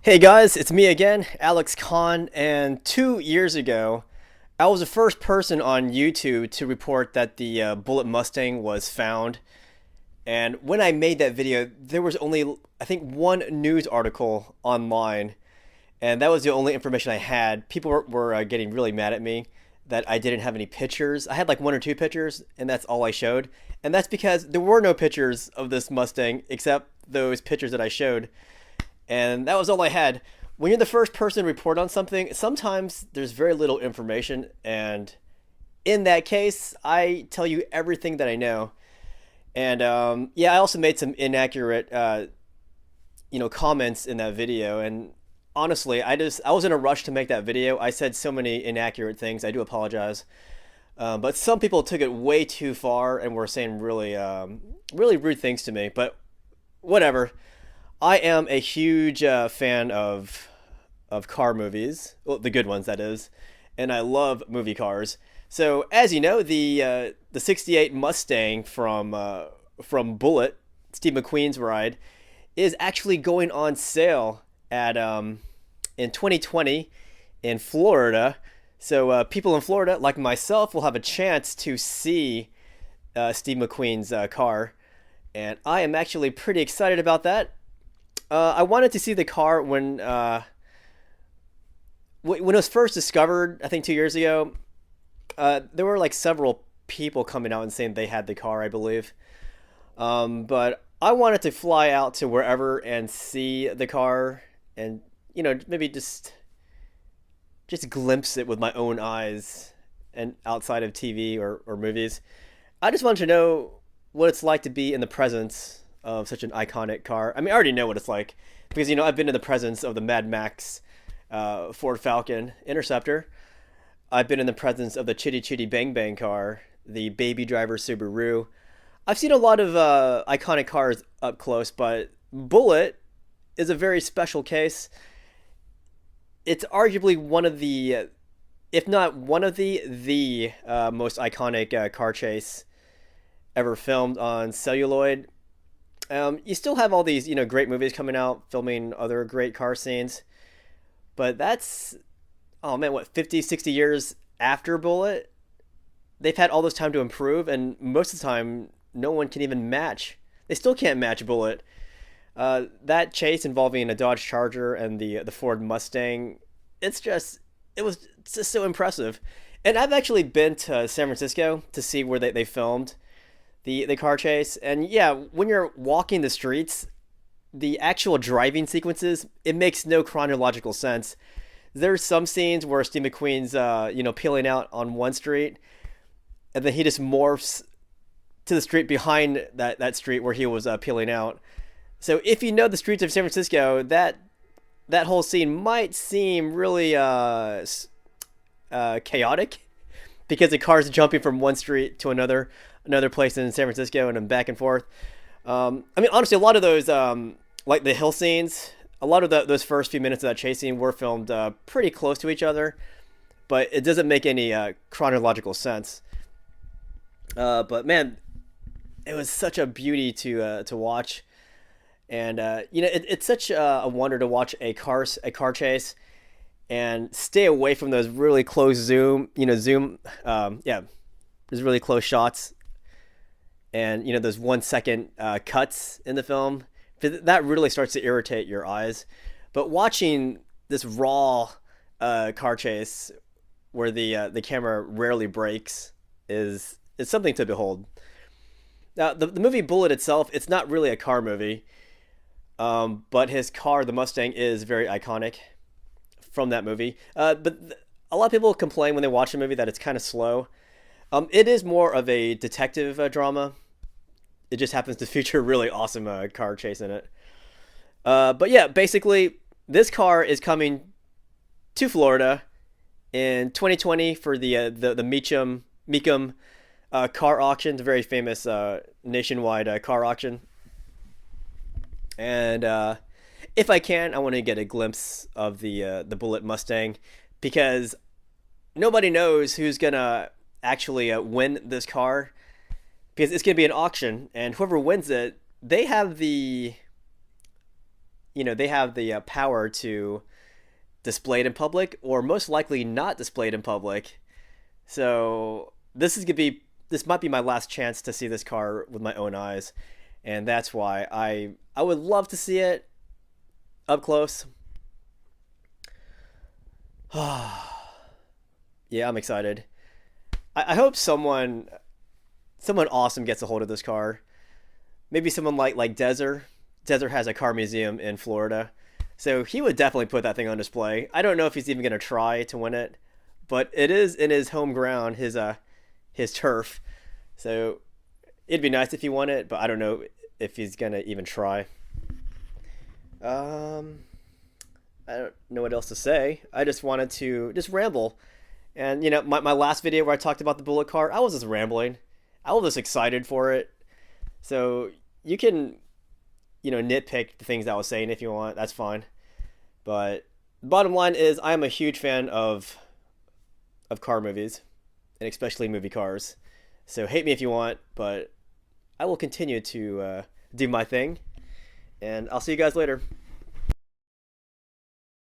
Hey guys, it's me again, Alex Khan, and 2 years ago, I was the first person on YouTube to report that the Bullitt Mustang was found. And when I made that video, there was only, I think, one news article online, and that was the only information I had. People were getting really mad at me that I didn't have any pictures. I had like one or two pictures, and that's all I showed. And that's because there were no pictures of this Mustang except those pictures that I showed, and that was all I had. When you're the first person to report on something, sometimes there's very little information, and in that case, I tell you everything that I know. And yeah, I also made some inaccurate, comments in that video. And honestly, I was in a rush to make that video. I said so many inaccurate things. I do apologize. But some people took it way too far and were saying really, really rude things to me. But whatever. I am a huge fan of car movies, well, the good ones that is, and I love movie cars. So as you know, the '68 Mustang from Bullitt, Steve McQueen's ride, is actually going on sale at in 2020 in Florida. So people in Florida, like myself, will have a chance to see Steve McQueen's car, and I am actually pretty excited about that. I wanted to see the car when it was first discovered. I think 2 years ago. There were like several people coming out and saying they had the car, I believe. But I wanted to fly out to wherever and see the car, and maybe just glimpse it with my own eyes and outside of TV or movies. I just wanted to know what it's like to be in the presence of such an iconic car. I mean, I already know what it's like because I've been in the presence of the Mad Max Ford Falcon Interceptor. I've been in the presence of the Chitty Chitty Bang Bang car, the Baby Driver Subaru. I've seen a lot of iconic cars up close, but Bullitt is a very special case. It's arguably one of the, if not one of the most iconic car chase ever filmed on celluloid. You still have all these, great movies coming out, filming other great car scenes, but that's, oh man, what, 50, 60 years after Bullitt? They've had all this time to improve, and most of the time, no one can even match. They still can't match Bullitt. That chase involving a Dodge Charger and the Ford Mustang, it was just so impressive. And I've actually been to San Francisco to see where they filmed the car chase. And yeah, when you're walking the streets, the actual driving sequences, it makes no chronological sense. There's some scenes where Steve McQueen's peeling out on one street, and then he just morphs to the street behind that street where he was peeling out. So if you know the streets of San Francisco, that whole scene might seem really chaotic because the car's jumping from one street to another place in San Francisco and then back and forth. I mean, honestly, a lot of those, like the hill scenes, a lot of those first few minutes of that chase scene were filmed pretty close to each other, but it doesn't make any chronological sense. But man, it was such a beauty to watch, and it's such a wonder to watch a car chase and stay away from those really close zoom, yeah, there's really close shots, and those 1 second cuts in the film. That really starts to irritate your eyes. But watching this raw car chase where the camera rarely breaks is something to behold. Now, the movie Bullitt itself, it's not really a car movie, but his car, the Mustang, is very iconic from that movie. A lot of people complain when they watch the movie that it's kind of slow. It is more of a detective drama. It just happens to feature a really awesome car chase in it. But yeah, basically, this car is coming to Florida in 2020 for the Mecum car auction, the very famous nationwide car auction. And if I can, I want to get a glimpse of the Bullitt Mustang because nobody knows who's gonna actually win this car because it's gonna be an auction, and whoever wins it, they have they have the power to display it in public, or most likely not display it in public. So this might be my last chance to see this car with my own eyes, and that's why I would love to see it up close. Yeah, I'm excited. I hope someone awesome gets a hold of this car. Maybe someone like Dezer. Dezer has a car museum in Florida, so he would definitely put that thing on display. I don't know if he's even gonna try to win it, but it is in his home ground, his turf. So it'd be nice if he won it, but I don't know if he's gonna even try. Um, I don't know what else to say. I just wanted to just ramble. And my last video where I talked about the Bullitt car, I was just rambling. I was just excited for it. So you can, nitpick the things I was saying if you want. That's fine. But bottom line is, I am a huge fan of car movies, and especially movie cars. So hate me if you want, but I will continue to do my thing. And I'll see you guys later.